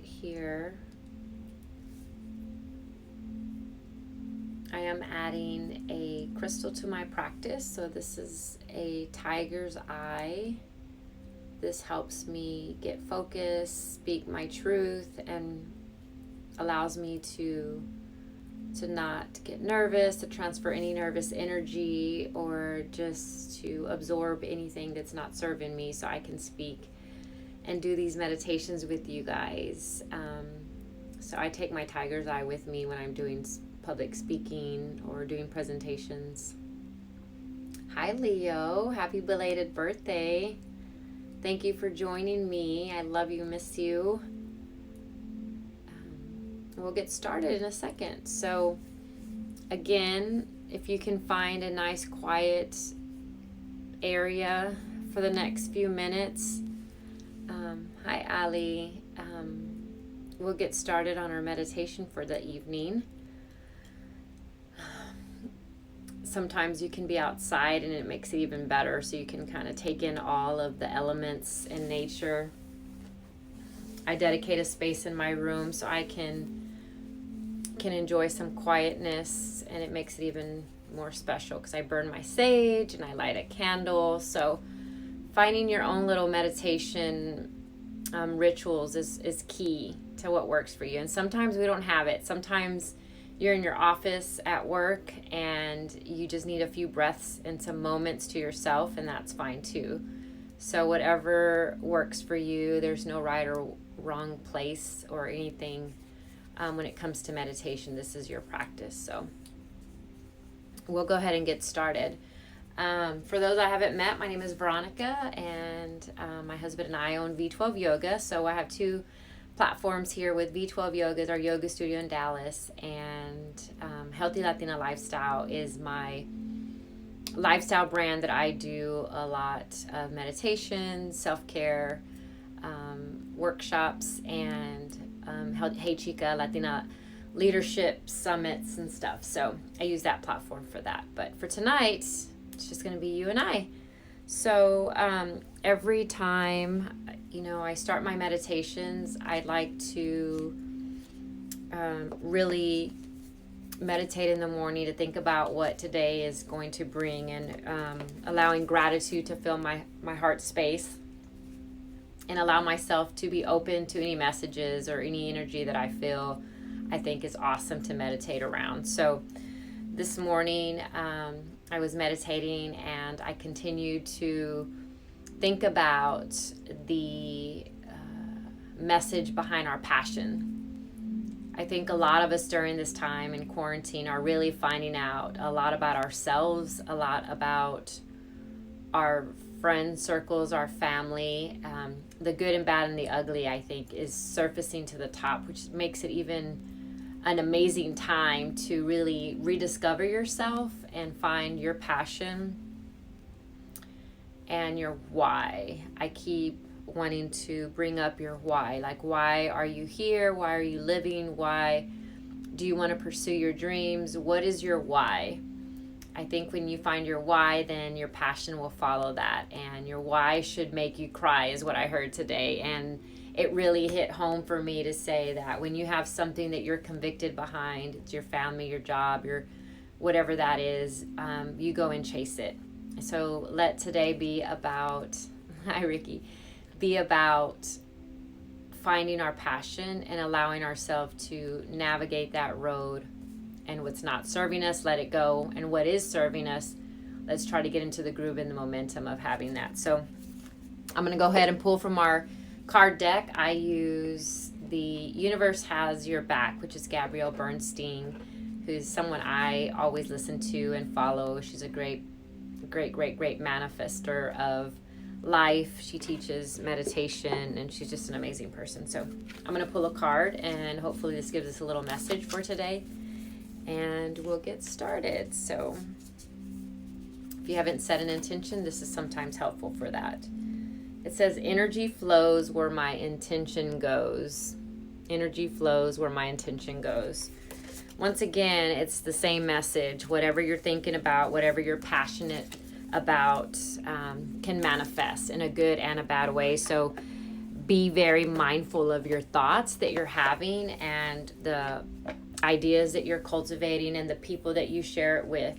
right here, I am adding a crystal to my practice. So this is a tiger's eye. This helps me get focused, speak my truth, and allows me to not get nervous, to transfer any nervous energy, or just to absorb anything that's not serving me so I can speak and do these meditations with you guys. So I take my tiger's eye with me when I'm doing public speaking or doing presentations. Hi, Leo. Happy belated birthday. Thank you for joining me. I love you, miss you. We'll get started in a second. So again, if you can find a nice quiet area for the next few minutes. Hi, Ali. We'll get started on our meditation for the evening. Sometimes you can be outside and it makes it even better, so you can kind of take in all of the elements in nature. I dedicate a space in my room so I can enjoy some quietness, and it makes it even more special because I burn my sage and I light a candle. So finding your own little meditation rituals is key to what works for you. And sometimes we don't have it. Sometimes you're in your office at work and you just need a few breaths and some moments to yourself, and that's fine too. So whatever works for you, there's no right or wrong place or anything when it comes to meditation. This is your practice. So we'll go ahead and get started. For those I haven't met, my name is Veronica, and my husband and I own V12 Yoga. So I have two platforms here with V12 Yoga, is our yoga studio in Dallas, and Healthy Latina Lifestyle is my lifestyle brand that I do a lot of meditation, self-care, workshops, and Hey Chica Latina leadership summits and stuff. So I use that platform for that. But for tonight, it's just going to be you and I. So every time, I start my meditations, I'd like to really meditate in the morning to think about what today is going to bring, and allowing gratitude to fill my heart space, and allow myself to be open to any messages or any energy that I feel I think is awesome to meditate around. So this morning I was meditating, and I continued to think about the message behind our passion. I think a lot of us during this time in quarantine are really finding out a lot about ourselves, a lot about our friend circles, our family. The good and bad and the ugly, I think, is surfacing to the top, which makes it even an amazing time to really rediscover yourself and find your passion and your why. I keep wanting to bring up your why. Like, why are you here? Why are you living? Why do you want to pursue your dreams? What is your why? I think when you find your why, then your passion will follow that. And your why should make you cry, is what I heard today. And it really hit home for me to say that when you have something that you're convicted behind, it's your family, your job, your whatever that is, you go and chase it. So let today be about, hi Ricky, be about finding our passion and allowing ourselves to navigate that road. And what's not serving us, let it go. And what is serving us, let's try to get into the groove and the momentum of having that. So I'm going to go ahead and pull from our card deck. I use the Universe Has Your Back, which is Gabrielle Bernstein, who's someone I always listen to and follow. She's a great manifester of life. She teaches meditation, and she's just an amazing person. So I'm going to pull a card, and hopefully this gives us a little message for today, and we'll get started. So if you haven't set an intention, this is sometimes helpful for that. It says, energy flows where my intention goes. Energy flows where my intention goes. Once again, it's the same message. Whatever you're thinking about, whatever you're passionate about, can manifest in a good and a bad way. So be very mindful of your thoughts that you're having and the ideas that you're cultivating and the people that you share it with,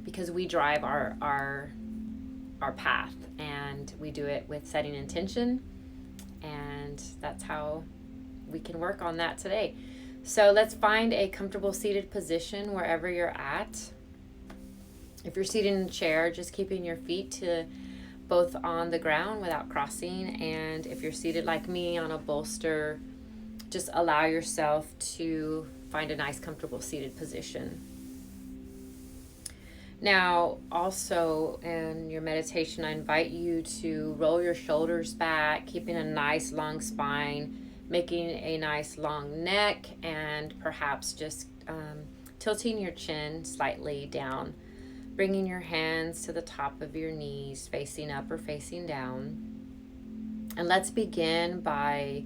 because we drive our path, and we do it with setting intention, and that's how we can work on that today. So let's find a comfortable seated position wherever you're at. If you're seated in a chair, just keeping your feet to both on the ground without crossing, and if you're seated like me on a bolster, just allow yourself to find a nice comfortable seated position. Now, also in your meditation, I invite you to roll your shoulders back, keeping a nice long spine, making a nice long neck, and perhaps just tilting your chin slightly down, bringing your hands to the top of your knees, facing up or facing down. And let's begin by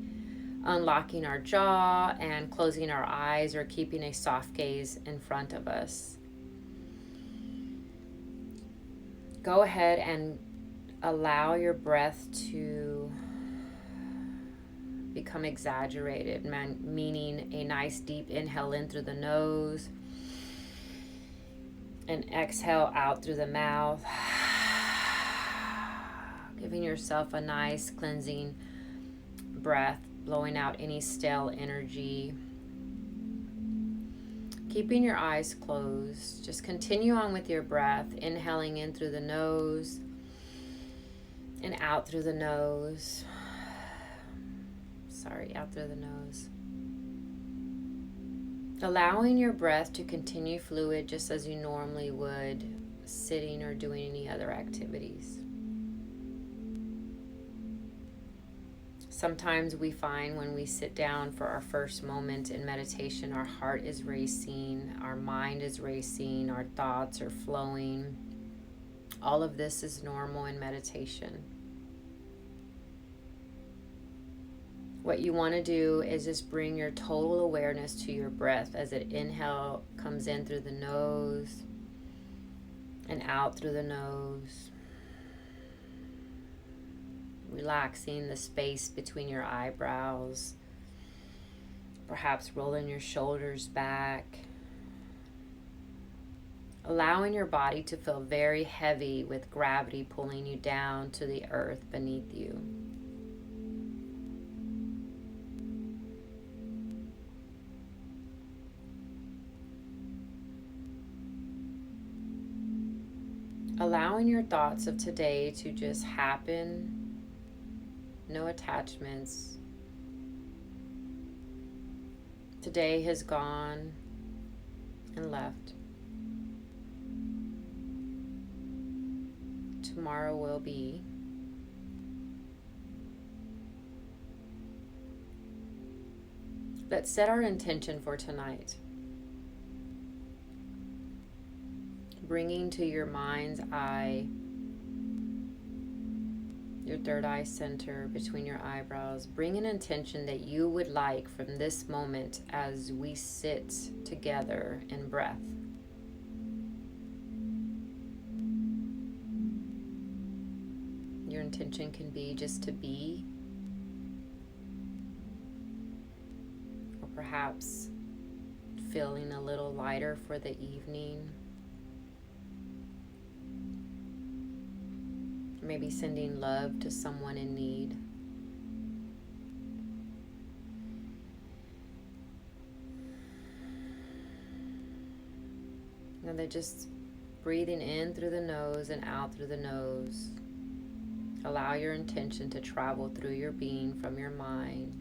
unlocking our jaw and closing our eyes, or keeping a soft gaze in front of us. Go ahead and allow your breath to become exaggerated, meaning a nice deep inhale in through the nose and exhale out through the mouth, giving yourself a nice cleansing breath, blowing out any stale energy. Keeping your eyes closed, just continue on with your breath, inhaling in through the nose and out through the nose. Out through the nose. Allowing your breath to continue fluid just as you normally would, sitting or doing any other activities. Sometimes we find when we sit down for our first moment in meditation, our heart is racing, our mind is racing, our thoughts are flowing. All of this is normal in meditation. What you want to do is just bring your total awareness to your breath as it inhale comes in through the nose and out through the nose. Relaxing the space between your eyebrows, perhaps rolling your shoulders back. Allowing your body to feel very heavy with gravity pulling you down to the earth beneath you. Allowing your thoughts of today to just happen, no attachments. Today has gone and left. Tomorrow will be. Let's set our intention for tonight. Bringing to your mind's eye, your third eye center between your eyebrows, bring an intention that you would like from this moment as we sit together in breath. Your intention can be just to be, or perhaps feeling a little lighter for the evening. Maybe sending love to someone in need. And then just breathing in through the nose and out through the nose. Allow your intention to travel through your being from your mind.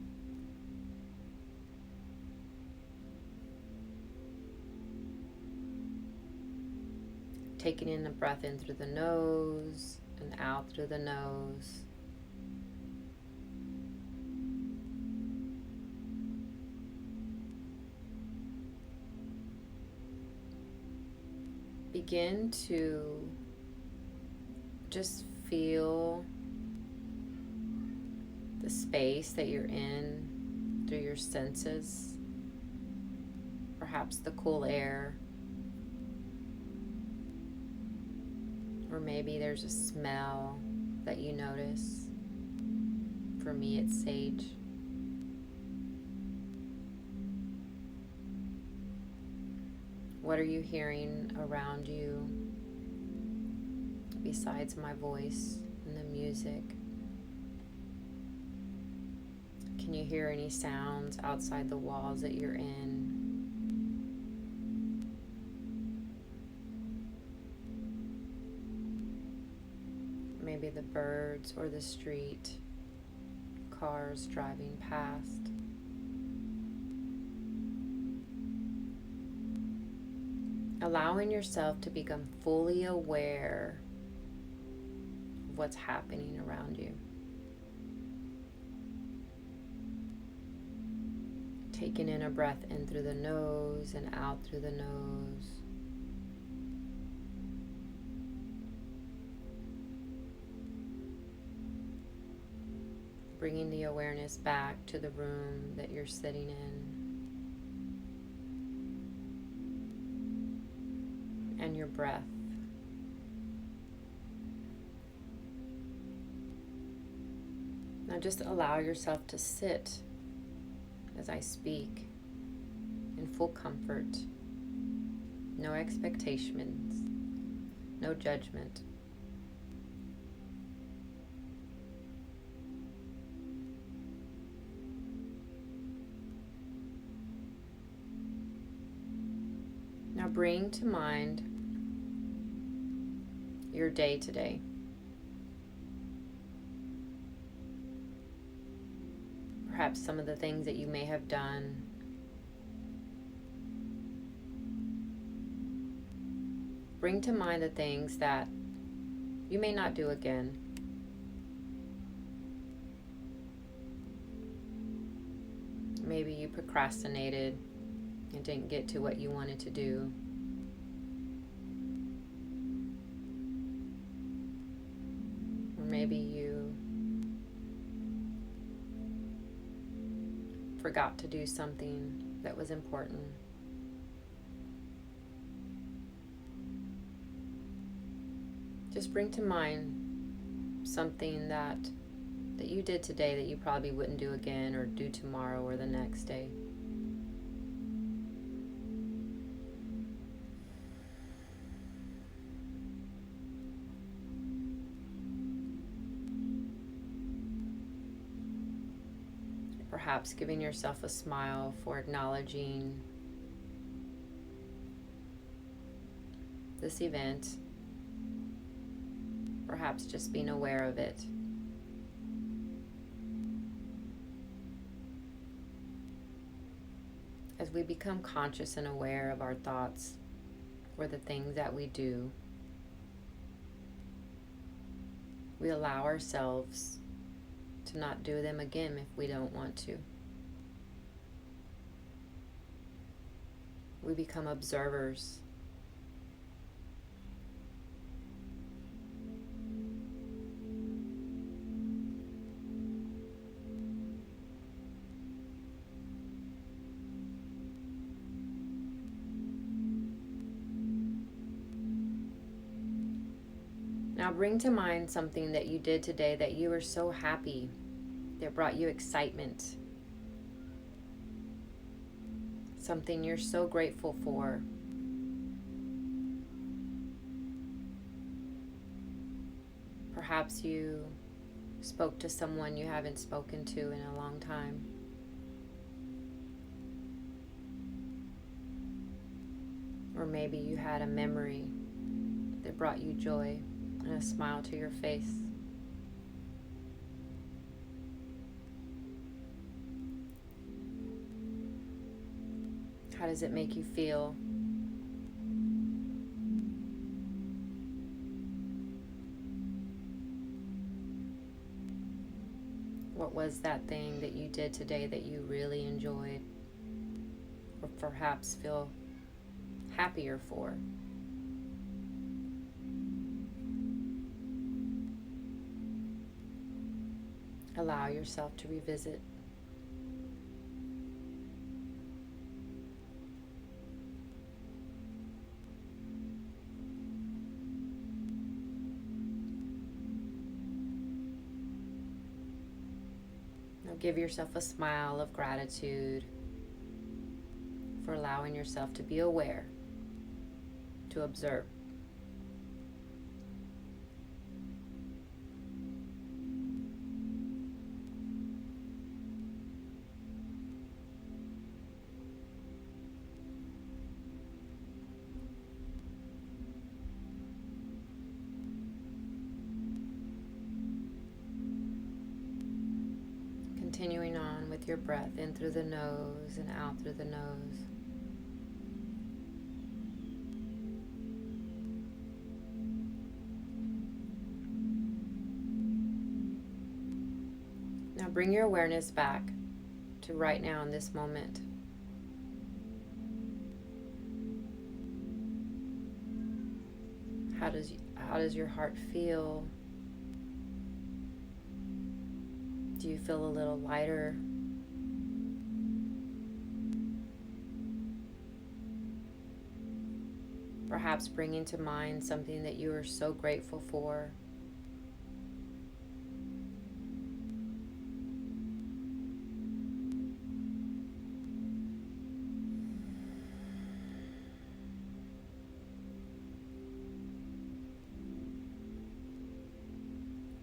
Taking in the breath in through the nose and out through the nose. Begin to just feel the space that you're in through your senses. Perhaps the cool air. Or maybe there's a smell that you notice. For me, it's sage. What are you hearing around you besides my voice and the music? Can you hear any sounds outside the walls that you're in? Maybe the birds or the street, cars driving past. Allowing yourself to become fully aware of what's happening around you. Taking in a breath in through the nose and out through the nose. Bringing the awareness back to the room that you're sitting in. And your breath. Now just allow yourself to sit as I speak in full comfort. No expectations, no judgment. Now bring to mind your day today. Perhaps some of the things that you may have done. Bring to mind the things that you may not do again. Maybe you procrastinated and didn't get to what you wanted to do. Or maybe you forgot to do something that was important. Just bring to mind something that you did today that you probably wouldn't do again or do tomorrow or the next day. Perhaps giving yourself a smile for acknowledging this event. Perhaps just being aware of it. As we become conscious and aware of our thoughts or the things that we do, we allow ourselves to not do them again if we don't want to. We become observers. Now bring to mind something that you did today that you were so happy, that brought you excitement. Something you're so grateful for. Perhaps you spoke to someone you haven't spoken to in a long time. Or maybe you had a memory that brought you joy and a smile to your face. How does it make you feel? What was that thing that you did today that you really enjoyed? Or perhaps feel happier for? Allow yourself to revisit. Now give yourself a smile of gratitude for allowing yourself to be aware, to observe. Continuing on with your breath in through the nose and out through the nose. Now bring your awareness back to right now in this moment. How does your heart feel? Do you feel a little lighter? Perhaps bringing to mind something that you are so grateful for.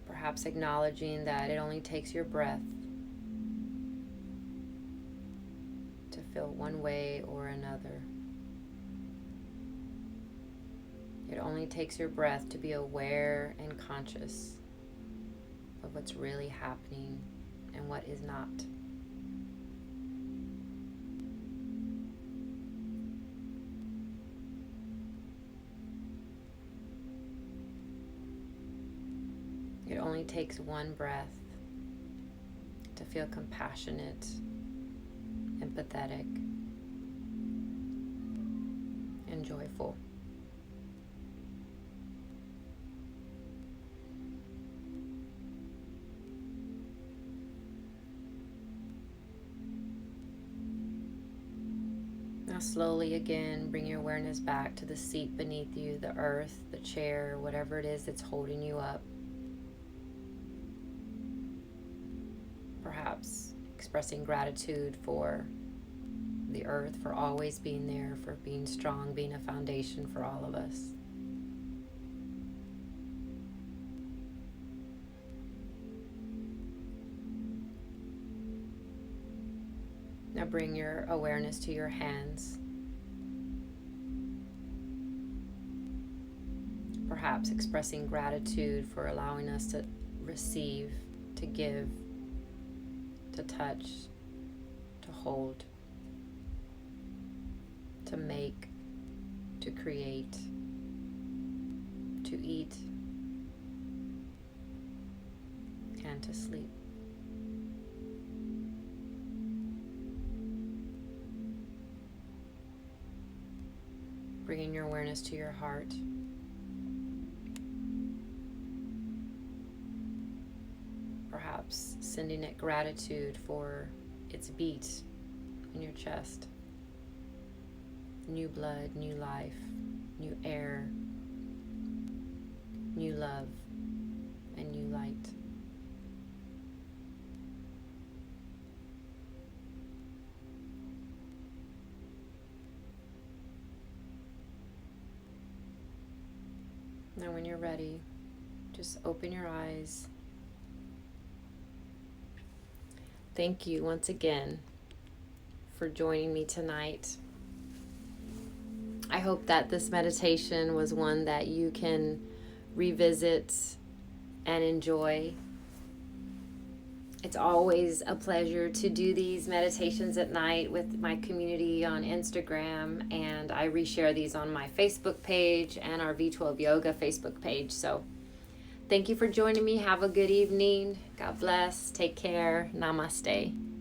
Perhaps acknowledging that it only takes your breath to feel one way or another. It only takes your breath to be aware and conscious of what's really happening and what is not. It only takes one breath to feel compassionate, empathetic, and joyful. Now slowly again, bring your awareness back to the seat beneath you, the earth, the chair, whatever it is that's holding you up. Perhaps expressing gratitude for the earth, for always being there, for being strong, being a foundation for all of us. Now bring your awareness to your hands. Perhaps expressing gratitude for allowing us to receive, to give, to touch, to hold, to make, to create, to eat, and to sleep. Bringing your awareness to your heart. Perhaps sending it gratitude for its beat in your chest. New blood, new life, new air, new love, and new light. Now when you're ready, just open your eyes. Thank you once again for joining me tonight. I hope that this meditation was one that you can revisit and enjoy. It's always a pleasure to do these meditations at night with my community on Instagram, and I reshare these on my Facebook page and our V12 Yoga Facebook page. So thank you for joining me. Have a good evening. God bless. Take care. Namaste.